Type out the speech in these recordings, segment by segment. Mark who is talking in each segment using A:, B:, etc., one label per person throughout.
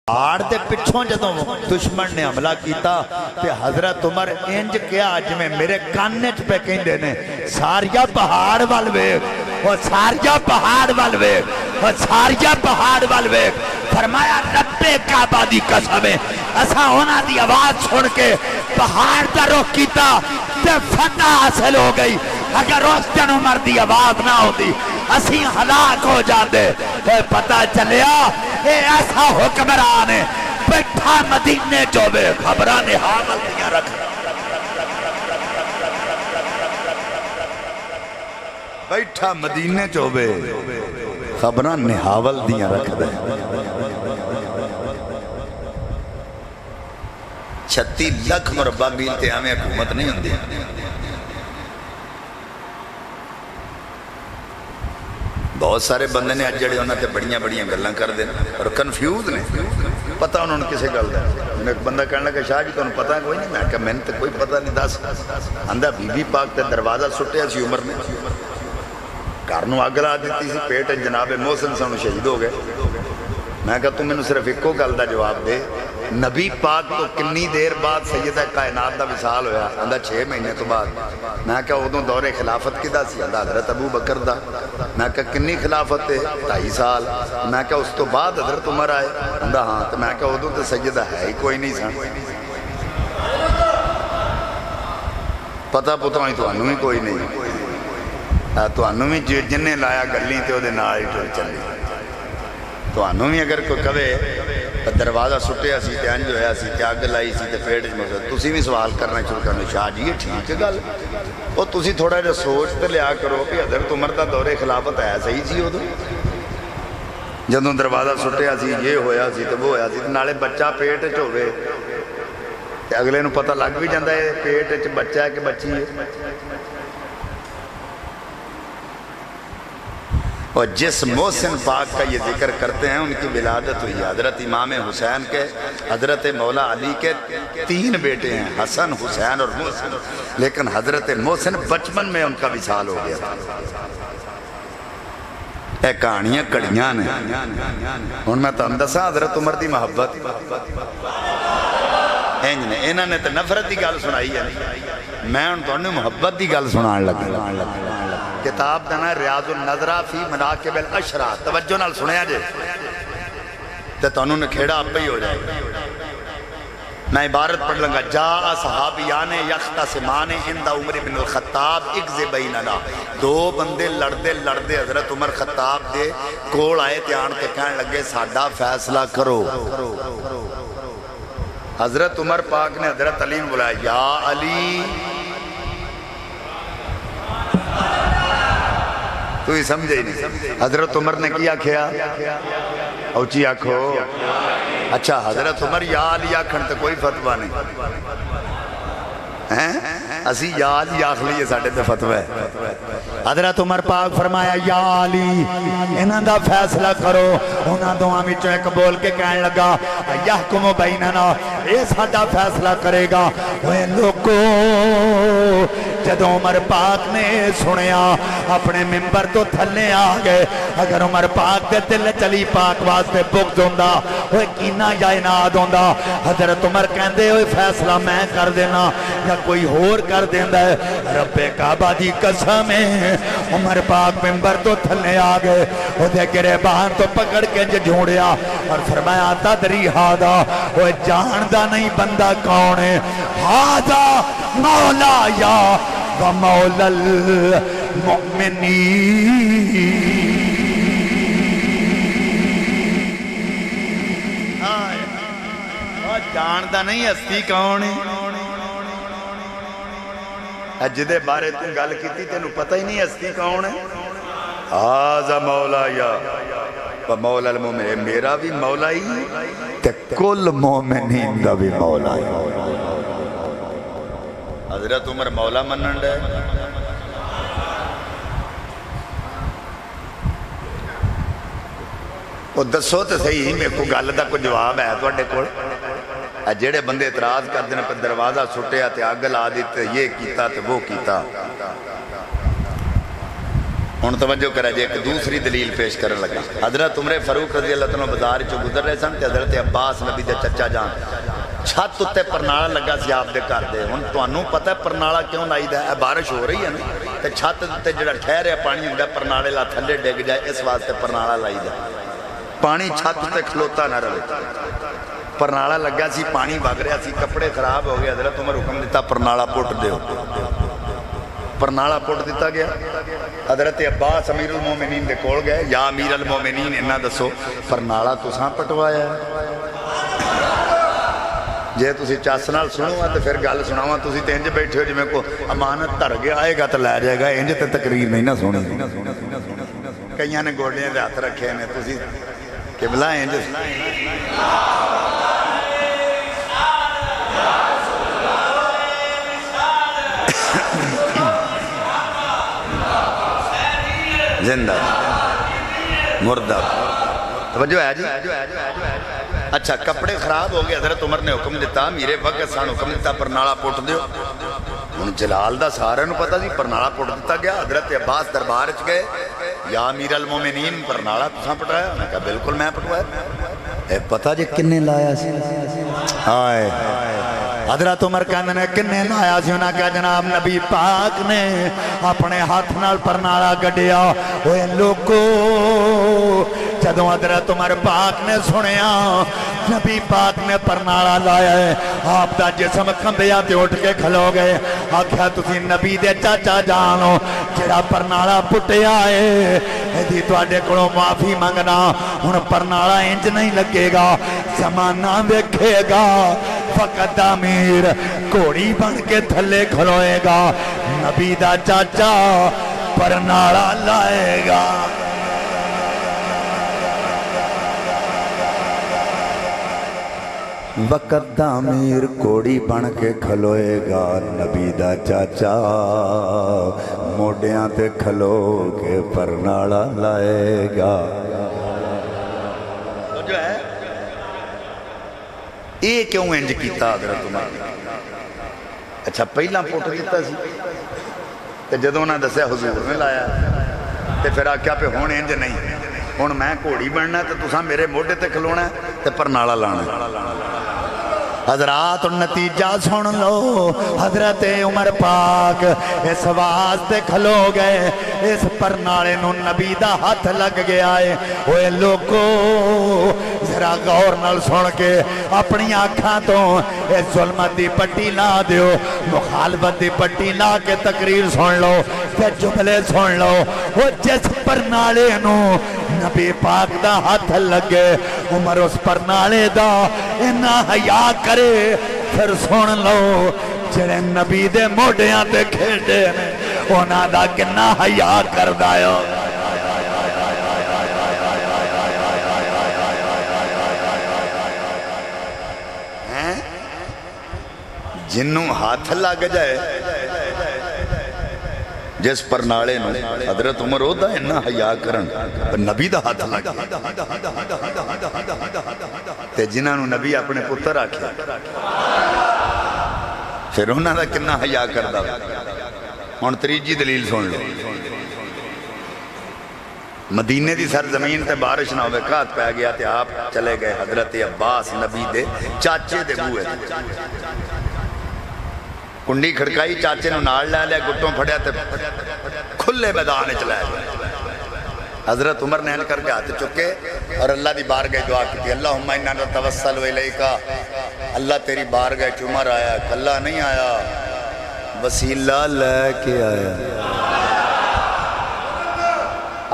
A: پہاڑ دے پچھوں جدوں دشمن نے حملہ کیتا تے حضرت عمر انج کیا جویں میرے کانے چ پہ کہندے نے ساریا پہاڑ وال ویکھ او ساریا پہاڑ وال ویکھ او ساریا پہاڑ وال ویکھ فرمایا رب کعبہ دی قسم ہے اساں انہاں دی آواز سن کے پہاڑ دا رخ کیتا تے فتح حاصل ہو گئی اگر اس دن عمر دی آواز نہ ہوتی اسی ہلاک ہو جاندے پتہ چلیا اے ایسا حکمران ہے بیٹھا مدینے چوبے خبران حامل دیاں رکھ بیٹھا مدینے چوبے خبران حامل دیاں رکھ دے 36 لاکھ مربع میل تے ہمیں حکومت نہیں ہوندی بہت سارے بندے نے اج جڑے انہاں تے بڑیاں بڑیاں گلاں کر دے اور کنفیوز نے پتہ انہوں نے کسے گل دا میں ایک بندہ کہنے لگا شاہ جی تو انہوں پتہ کوئی نہیں میں کہا میں نے تے کوئی پتہ نہیں دس اندھا بی بی پاک تے دروازہ سٹیا سی عمر نے گھرنوں اگ لا دیتی سی پیٹ جناب محسن سانوں شہید ہو گئے میں کہا تم میں نے صرف ایک کو گل دا جواب دے نبی پاک تو کنی دیر بعد سیدہ کائنات دا وصال ہویا اندھا 6 مہینے تو بعد میں کہا ادھوں دور خلافت کی دا سی اندھا حضرت ابو بکر دا میں کہا کنی خلافت ہے 2.5 سال میں کہا اس تو بعد حضرت عمر آئے اندھا ہاں تو میں کہا ادھوں تو سیدہ ہے ہی کوئی نہیں سن پتہ پتہ ہی تو انہوں ہی کوئی نہیں تو انہوں ہی جنہیں لایا گلیں تے ادھے نال ہی ٹر چلی تو انہوں ہی اگر کوئی کہے دروازہ سٹیا سی تے انج ہویا سی تے اگ لائی سی تے پیٹ مقصد تسی بھی سوال کرنا شروع کرنے شاہ جی یہ ٹھیک ہے گل او تسی تھوڑا جا سوچ تے لیا کرو کہ حضرت عمر دا دور خلافت ہے صحیح سی ادھر جدوں دروازہ سٹیا سی یہ ہویا سی تے وہ ہویا سی نالے بچہ پیٹ وچ ہوے تے اگلے نوں پتہ لگ بھی جاندا ہے پیٹ وچ بچہ ہے کہ بچی ہے اور جس محسن پاک کا یہ ذکر کرتے ہیں ان کی ولادت ہوئی حضرت امام حسین کے حضرت مولا علی کے 3 بیٹے ہیں حسن حسین اور محسن لیکن حضرت محسن بچپن میں ان کا وصال ہو گیا تھا اے کہانیاں کڑیاں نے ان میں تو اندسا حضرت عمر دی محبت انہوں نے تو نفرت دی گل سنائی ہے میں ان تو محبت دی گل سنان لگا کتاب دنا ریاض النظرہ فی مناقب الاشرا توجہ نال سنیا جے تو انہوں نے کھیڑا آپ ہی ہو جائے میں عبارت پڑھ لگا جاء صحابیان یختصمان عند عمر بن الخطاب اگز بیننا 2 بندے لڑدے لڑدے حضرت عمر خطاب دے کوڑ آئے تیان کے کہنے لگے ساڈا فیصلہ کرو حضرت عمر پاک نے حضرت علی نے بلایا یا علی تو ہی سمجھے ہی نہیں حضرت عمر نے کیا کھیا اوچی آکھو اچھا حضرت عمر یا علی آکھن تو کوئی فتوہ نہیں اسی یا علی آکھ لیے ساڑھے تے فتوہ ہے حضرت عمر پاک فرمایا یا علی انہاں دا فیصلہ کرو انہاں دعا میں چوئے قبول کے کہنے لگا یحکم بیننا اے ساڑھا فیصلہ کرے گا وہ لوگوں جد عمر پاک نے سنیا اپنے ممبر تو تھلے آگئے اگر عمر پاک دے دل چلی پاک واسطے بغض ہوندہ وہ کینہ یا اناد ہوندہ حضرت عمر کہندے ہوئے فیصلہ میں کر دینا یا کوئی اور کر دیندہ ہے رب کعبہ دی قسم ہے عمر پاک ممبر تو تھلے آگئے وہ دے گرے بہن تو پکڑ کے جھوڑیا اور فرمایا تدری ہادا وہ جاندہ نہیں بندہ کون ہے ہادا مولا یا ومولا المؤمنین جاندہ نہیں ہستی کون ہے جدے بارے تم گل کیتی تینوں پتہ ہی نہیں ہستی کون ہے آزا مولا یا مولا المومن میرا بھی مولا ہی تے کل مومنین دا بھی مولا ہی حضرت عمر مولا مننڈ ہے وہ دسو تے صحیح میں کو گل دا کوئی جواب ہے تو اڈے کول جیڑے بندے اعتراض کر دینے پر دروازہ سٹیا تے آگ لا دیتے یہ کیتا تے وہ کیتا ہوں توجہ کرا جی، ایک دوسری دلیل پیش کرنے لگا۔ حضرت عمر فاروق رضی اللہ عنہ بازار چ گزر رہے سن تے حضرت عباس نبی دے چچا جان چھت اتنے پرنالا لگا سی آپ دے گھر دے۔ ہن تانوں پتہ ہے پرنالا کیوں لائی دا ہے؟ بارش ہو رہی ہے نا تے چھت تے جڑا ٹھہریا پانی ہوندا پرنالے لا تھلے ڈگ جائے، اس واسطے پرنالا لائی دا، پانی چھت تے کھلوتا نہ رہے۔ پرنالا لگا سی، پانی وگ رہا سی، کپڑے خراب ہو گئے، حضرت عمر حکم دیتا پرنالا پٹ دیو۔ پرنالا پٹ دیتا گیا۔ حضرت عباس امیر المومنین دے کول گئے، یا امیر المومنین انہاں دسو پرنالا تساں پٹوایا ہے؟ جے تسی چس نال سنو تو پھر گل سناواں، تسی تے انج بیٹھے ہو جویں کو امانت دھر گیا آئے گا تو لے جائے گا، انج تے تقریر نہیں نہ سونی۔ کئیاں نے گوڈیاں دے ہاتھ رکھے نے، تسی قبلہ انج زندہ مردہ توجہ ہے جی۔ اچھا کپڑے خراب ہو گئے، حضرت عمر نے حکم دیتا، میرے وقت سان حکم دیتا پرنالا پٹ دیو۔ ہن جلال دا سارے نو پتہ سی، پرنالا پٹ دیتا گیا۔ حضرت عباس دربار چ گئے، یا امیر المومنین پرنالا تساں پٹوایا؟ میں کہا بالکل میں پٹوایا۔ اے پتہ جی کنے لایا سی؟ ہائے حضرت عمر کہندے نے کنے لایا سی؟ انہاں کہا جناب نبی پاک نے اپنے ہاتھ نال پرنالا گڈیا۔ اوے لوگو جدوں حضرت عمر پاک نے سنیا نبی پاک نے پرنالا لایا ہے، آپ دا جسم کمبیا تے اٹھ کے کھلو گئے۔ آکھیا تسی نبی دے چاچا جانو جڑا پرنالا پٹیا ہے، ایدی تواڈے کولوں معافی منگنا، ہن پرنالا انج نہیں لگے گا، زمانہ ویکھے گا، فقط امیر گھوڑی بن کے تھلے کھلوئے گا، نبی دا چاچا پرنالا لائے گا۔ وقت دا امیر کوڑی بن کے کھلوئے گا، نبی دا چاچا موڈیاں تے کھلو کے پرنالا لائے گا۔ تو جو ہے اے کیوں انج کیتا حضرت عمر؟ اچھا پہلا پوٹ دیتا سی تے جدوں انہاں دسیا حضور نے لایا تے پھر آکھیا پہ ہون انج نہیں، ہن میں گھوڑی بننا تے تساں میرے موڈے تے کھلونا تے پرنالا لانا۔ حضرات نتیجہ سن لو، حضرت عمر پاک اس واسطے کھلو گئے، اس پرنالے نو نبی دا ہاتھ لگ گیا ہے۔ اوے لوگو ذرا غور نال سن کے اپنی آنکھاں تو اس ظلمت دی پٹی لا دیو، مخالفت دی پٹی لا کے تقریر سن لو، پھر جملے سن لو۔ وہ جس پرنالے نو نبی پاک دا ہاتھ لگے، عمر اس پرنالے دا انہا حیا کرے، پھر سن لو جڑے نبی دے موڈیاں تے کھیڑے نے انہا دا کنا حیا کر دائیو۔ جنوں ہاتھ لگ جائے جس پرنالے نو حضرت عمر او دا انہا حیا کرن، نبی دا ہاتھ لگ تے جنہاں نو نبی اپنے پتر آکھیا پھر انہاں دا کنا حیا کردا۔ ہن تریجی دلیل سن لو، مدینے دی سرزمین تے بارش نہ ہوئے، قحط پہ گیا تے آپ چلے گئے حضرت عباس نبی دے چاچے دے بوئے کنڈی کھڑکائی، چاچے نو نال لے لیا، گٹوں پھڑیا تے کھلے میدان چلے گئے۔ حضرت عمر نے کر کے ہاتھ چکے اور اللہ دی بارگاہ دعا کی، اللہم انا نتوسل الیکا، اللہ تیری بارگاہ چ عمر آیا، کلا نہیں آیا، وسیلہ لے کے آیا۔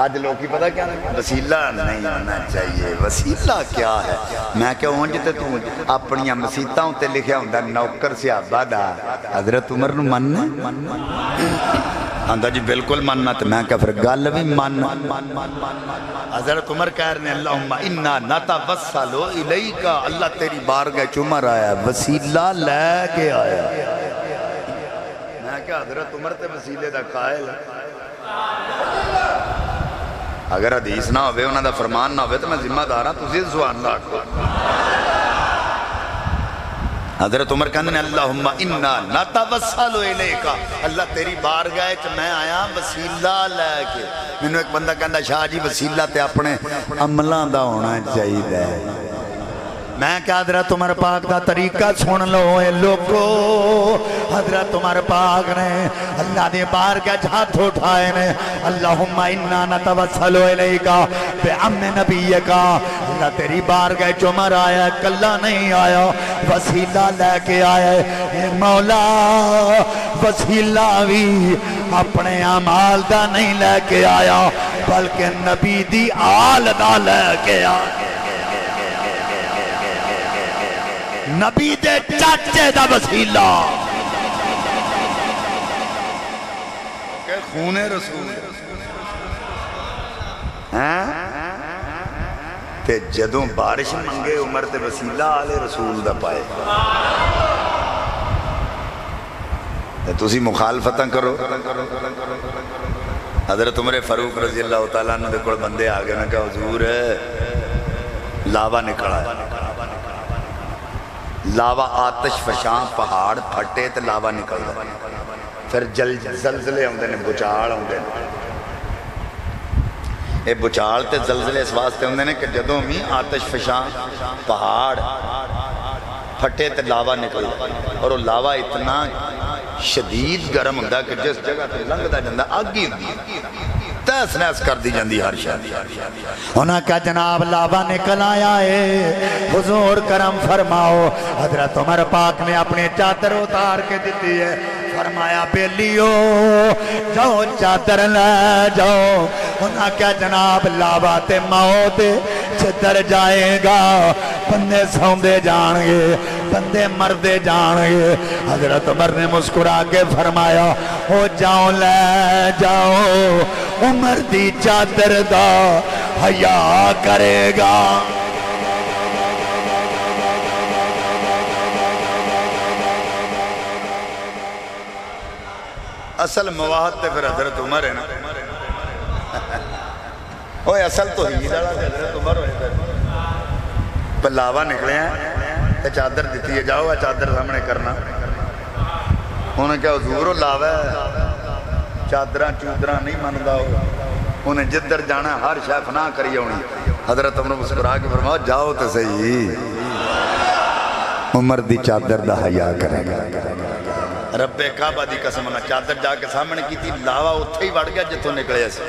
A: آج لوگ کی پتہ کیا ہے؟ وسیلہ نہیں ہونا چاہیے، وسیلہ کیا ہے؟ میں کہ اونج تے تو اپنی مسیتاں تے لکھیا ہوندا نوکر صحابہ دا، حضرت عمر نو مننا آندا جی بالکل مننا، تے میں کہ پھر گل بھی من۔ حضرت عمر کہہ رہے ہیں اللہم انا نتوسل الیکا، اللہ تیری بارگاہ چ عمر آیا، وسیلہ لے کے آیا۔ میں کہ حضرت عمر تے وسیلے دا قائل ہے، اگر حدیث نہ ہوئے انہاں دا فرمان نہ ہوئے تو میں ذمہ دار ہاں، تسی سبحان اللہ آکھو۔ حضرت عمر کہندے نے اللہم انا نتوسل الیک، اللہ تیری بارگاہ وچ میں آیا وسیلہ لے کے۔ مینوں ایک بندہ کہندا شاہ جی وسیلہ تے اپنے عملاں دا ہونا چاہیے۔ میں کہ حضرت عمر پاک دا طریقہ سن لو اے لوگو، حضرت عمر پاک نے اللہ دے بارگاہ ہاتھ اٹھائے نے، اللہم انا نتوسل الیک بعم نبیک، اللہ تیری بارگاہ عمر آیا کلا نہیں آیا، وسیلہ لے کے آیا اے مولا، وسیلہ بھی اپنے اعمال دا نہیں لے کے آیا بلکہ نبی دی آل دا لے کے آیا، نبی دے چاچے دا وسیلہ کہ خون رسول تے جدوں بارش منگے عمر تے وسیلہ آلے رسول دا پائے تے تسی مخالفتاں کرو۔ حضرت عمر فاروق رضی اللہ تعالیٰ عنہ دے کول بندے آگے نے کہا حضور لاوا نکلا ہے، لاوا آتش فشاں پہاڑ پھٹے تے لاوا نکل دا، پھر زلزلے ہوندے نے، بچال ہوندے نے، اے بچال تے زلزلے اس واسطے ہوندے نے کہ جدوں بھی آتش فشاں پہاڑ پھٹے تے لاوا نکل دا، اور وہ لاوا اتنا شدید گرم ہوندا کہ جس جگہ تے لنگدا جاندا اگ ہی ہوندی، تیس نیس کر دی جاندی ہر شاہ۔ انہاں کا جناب لاوا نکل آیا ہے، حضور کرم فرماؤ۔ حضرت عمر پاک نے اپنے چادر اتار کے دیتی ہے، فرمایا بیلیو جاؤ چادر لے جاؤ۔ انہاں کا جناب لاوا تے موت جدر جائے گا، بندے سوندے جان گے، بندے مردے جان گے۔ حضرت عمر نے مسکرا کے فرمایا ہو جاؤ لے جاؤ، عمر دی چادر دا حیا کرے گا۔ اصل مواحد تے پھر حضرت عمر ہے نا، اوہ اصل توحید والا حضرت عمر ہوئے پر لاوا نکلے ہیں تے چادر دیتی ہے، جاؤ چادر سامنے کرنا۔ انہیں کہا حضور لاوا ہے، چادران چودران نہیں ماندا ہو، انہیں جدر جانا ہر شے فنا کری ہونی۔ حضرت عمر مسکرا کے فرماؤ جاؤ تے صحیح، عمر دی چادر دا حیا کرے گا۔ رب کعبہ دی قسم نہ چادر جا کے سامنے کی تھی، لاوا اتھے ہی بڑھ گیا جتوں نکلے سے۔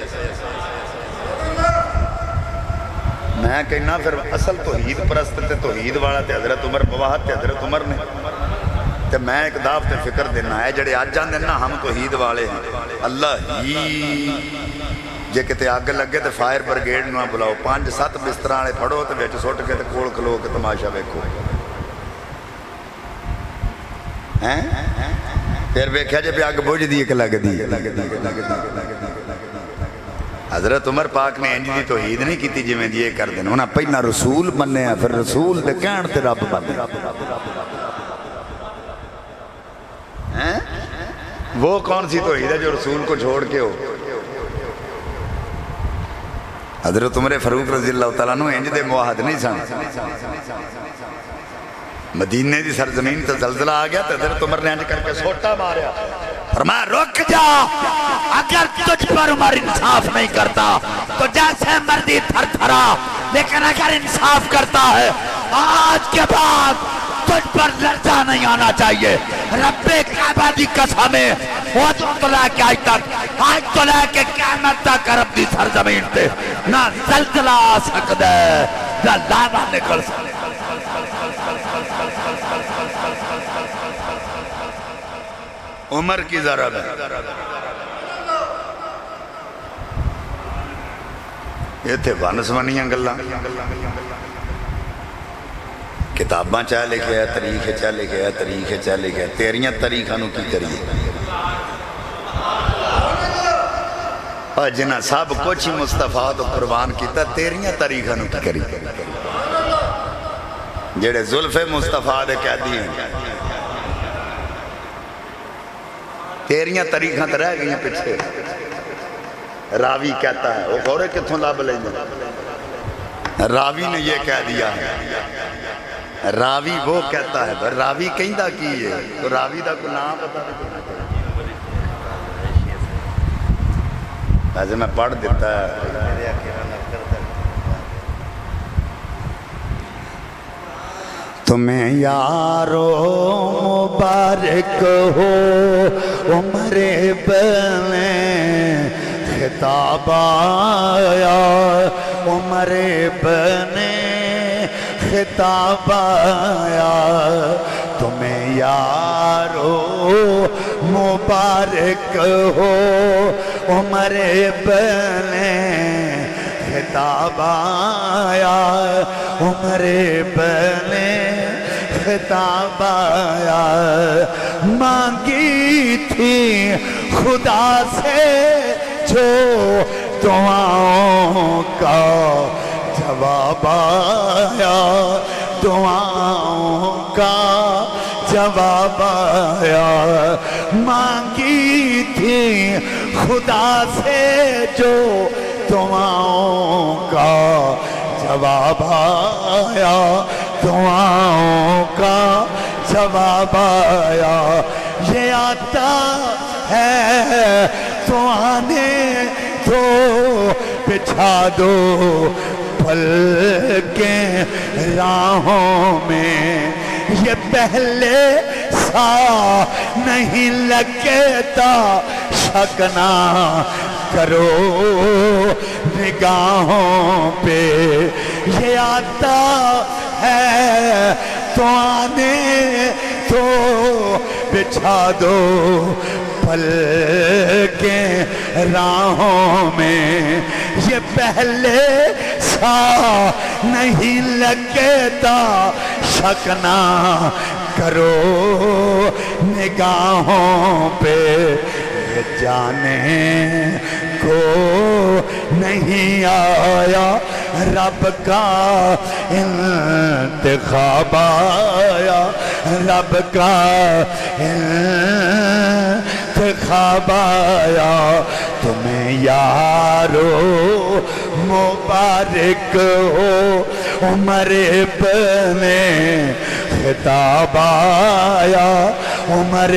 A: میں کہنا پھر اصل توحید پرست تے توحید والا تے حضرت عمر بواہت تے حضرت عمر نے تے میں ایک دعوت تے فکر دینا ہے جڑے آج جان دینا ہم توحید والے ہیں، اللہ ہی جے کتے آگ لگے تے فائر برگیڈ نہ بلاؤ، 5-7 بسترانے پھڑو تے وچ سٹ کے تے کول کھلو کے تماشا ویکھو، ہیں پھر ویکھیا جے پہ آگ بجھ دی ایک لگ دی۔ حضرت عمر پاک نے انج دی توحید نہیں کیتی جی میں یہ کر دینا، انہاں پہلا رسول بننے ہیں، پھر رسول دے کہن تے رب بننے ہیں۔ وہ کون سی توحید ہے جو رسول کو چھوڑ کے ہو؟ حضرت عمر فاروق رضی اللہ تعالیٰ عنہ انج دے معاہد نہیں سن۔ مدینے دی سرزمین تے زلزلہ آ گیا تو حضرت عمر نے انج کر کے سوٹا ماریا، فرمایا رک جا، اگر تجھ پر عمر انصاف نہیں کرتا تو جیسے مردی تھر تھرا، لیکن اگر انصاف کرتا ہے آج کے بعد تجھ پر لرزہ نہیں آنا چاہیے۔ رب کعبہ دی قسمیں وہ تو لے کے آج تو لے کے قیامت تک عرب دی سرزمین تے نہ زلزلہ آ سکتا ہے نہ لاوا نکل سکتا۔ عمر کی ضرب ہے، یہ تھے بانسوانیاں گلاں، کتاباں چاہ لکھے ہے، تاریخ چاہ لکھے ہے، تاریخ چاہ لکھے ہے، تیریاں تاریخاں نو کی کریے؟ اور جنہ سب کچھ مصطفیٰ تو قربان کیتا، تیریاں تاریخاں نو کی کریے؟ جڑے زلف مصطفیٰ دے قیدی ہیں، تیریاں تاریخاں تو رہ گئی پیچھے۔ راوی کہتا ہے وہ غورے کتھوں لاب لیں گے، راوی نے یہ کہہ دیا ہے راوی وہ کہتا ہے راوی کہندہ کی ہے تو راوی دا کو نام پتا نہیں ایسے میں پڑھ دیتا ہے تمہیں یارو مبارک ہو عمر بنے خطاب آیا عمر بنے خطاب آیا تمہیں یارو مبارک ہو عمر بنے خطاب آیا عمر بنے خطاب آیا مانگی تھی خدا سے جو دعاؤں کا جواب آیا دعاؤں کا جواب آیا مانگی تھی خدا سے جو دعاؤں کا جواب آیا دعاؤں کا جواب آیا یہ آتا ہے تو آنے تو بچھا دو پلکیں راہوں میں یہ پہلے سا نہیں لگتا شک نہ کرو نگاہوں پہ یہ آتا ہے تو آنے تو بچھا دو پلکیں راہوں میں یہ پہلے سا نہیں لگتا شک نہ کرو نگاہوں پہ جانے کو نہیں آیا رب کا انتخاب آیا رب کا انتخاب آیا تمہیں یارو مبارک ہو عمر بنے خطاب آیا عمر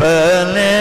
A: بنے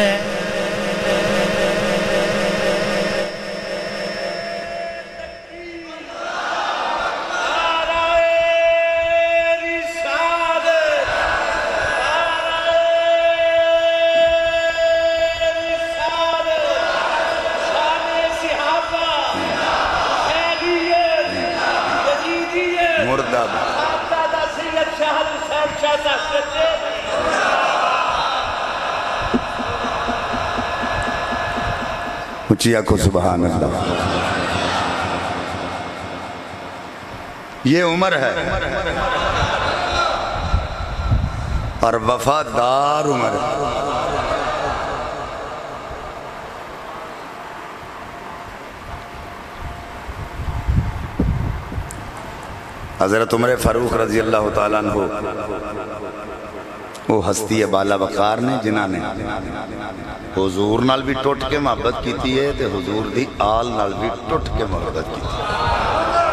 A: اچھیا کو سبحان اللہ یہ عمر ہے اور وفادار عمر ہے حضرت عمر فاروق رضی اللہ تعالیٰ عنہ وہ ہستی بالا وقار نے جنہاں نے حضور نال بھی ٹوٹ کے محبت کیتی ہے تے حضور دی آل نال بھی ٹوٹ کے محبت کیتی ہے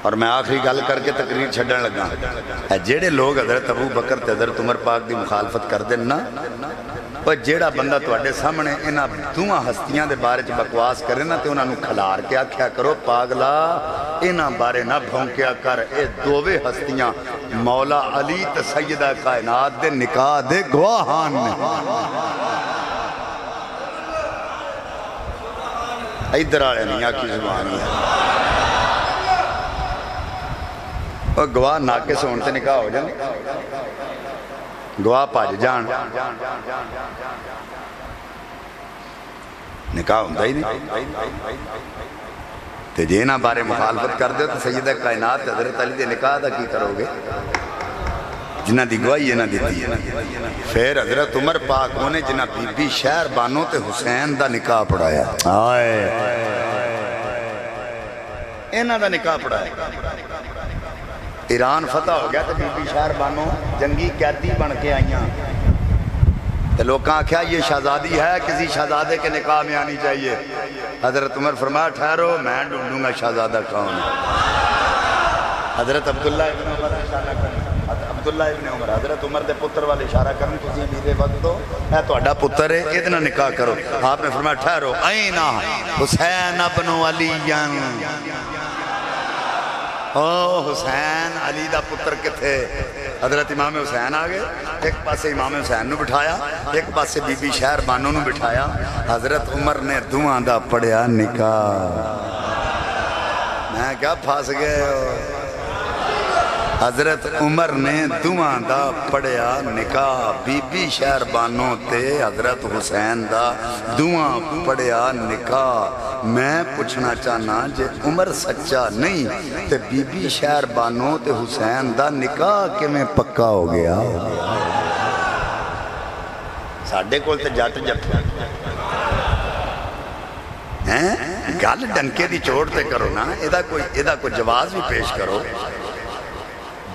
A: اور میں آخری گل کر کے تقریر چھڑن لگا جیڑے لوگ حضرت ابو بکر تے حضرت عمر پاک دی مخالفت کر دیں نا اور جیڑا بندہ تواڈے سامنے انہاں دوہاں ہستیاں دے بارے چ بکواس کرے نا تے انہاں نوں کھلار کے آکھیا کرو پاگلا انہاں بارے نہ بھونکیا کر اے دوویں ہستیاں مولا علی تے سیدہ کائنات دے نکاح دے گواہان نے ادھر آڑے نہیں آکی زبانی ہے اور گواہ ناکے سے انتے نکاح ہو جائیں گواہ پاج جان نکاح ہوندہ ہی نہیں تے جینا بارے مخالفت کر دے تو سیدہ کائنات حضرت علی دے نکاح دا کی کرو گے جنہ دی گواہی یہ نہ دیتی ہے پھر حضرت عمر پاک ہونے جنہ بی بی شہر بانوں تے حسین دا نکاح پڑھایا انہ دا نکاح پڑھایا ایران فتح ہو گیا تو بی بی شہر بانوں جنگی قیدی بن کے آئیاں تو لوگاں کیا یہ شہزادی ہے کسی شہزادے کے نکاح میں آنی چاہیے حضرت عمر فرمایا ٹھہرو میں ڈھونڈوں گا شہزادہ کون حضرت عبداللہ ابن عمر اشارہ کرن عبداللہ ابن عمر حضرت عمر دے پتر والے اشارہ کرن تسی میرے وقت ہو اے تہاڈا پتر ہے اید نہ نکاح کرو آپ نے فرمایا ٹھہرو اینا حسین ابن علی او حسین علی دا پتر کتھے حضرت امام حسین آگئے ایک پاسے امام حسین نو بٹھایا ایک پاسے بی بی شہر بانو نو بٹھایا حضرت عمر نے دعا دا پڑھیا نکاح میں کیا پھاس گئے ہو حضرت عمر نے دعا دا پڑھیا نکاح بی بی شہر بانو تے حضرت حسین دا دعا پڑھیا نکاح میں پوچھنا چاہنا جے عمر سچا نہیں تے بی بی شہر بانو تے حسین دا نکاح کہ میں پکا ہو گیا ساڑھے کول تے جات جب گل ڈنکے دی چوڑ تے کرو نا ایدہ کوئی جواز بھی پیش کرو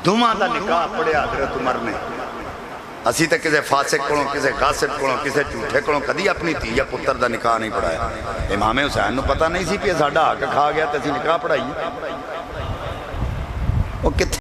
A: دعا دا نکاح پڑھیا حضرت عمر نے اسی تک کسے فاسق کولوں کسے غاصب کولوں کسے جھوٹے کولوں کدی اپنی تھی یا پتر دا نکاح نہیں پڑھایا امام حسین نو پتہ نہیں سی کہ ساڈا حق کھا گیا تے اسی نکاح پڑھائی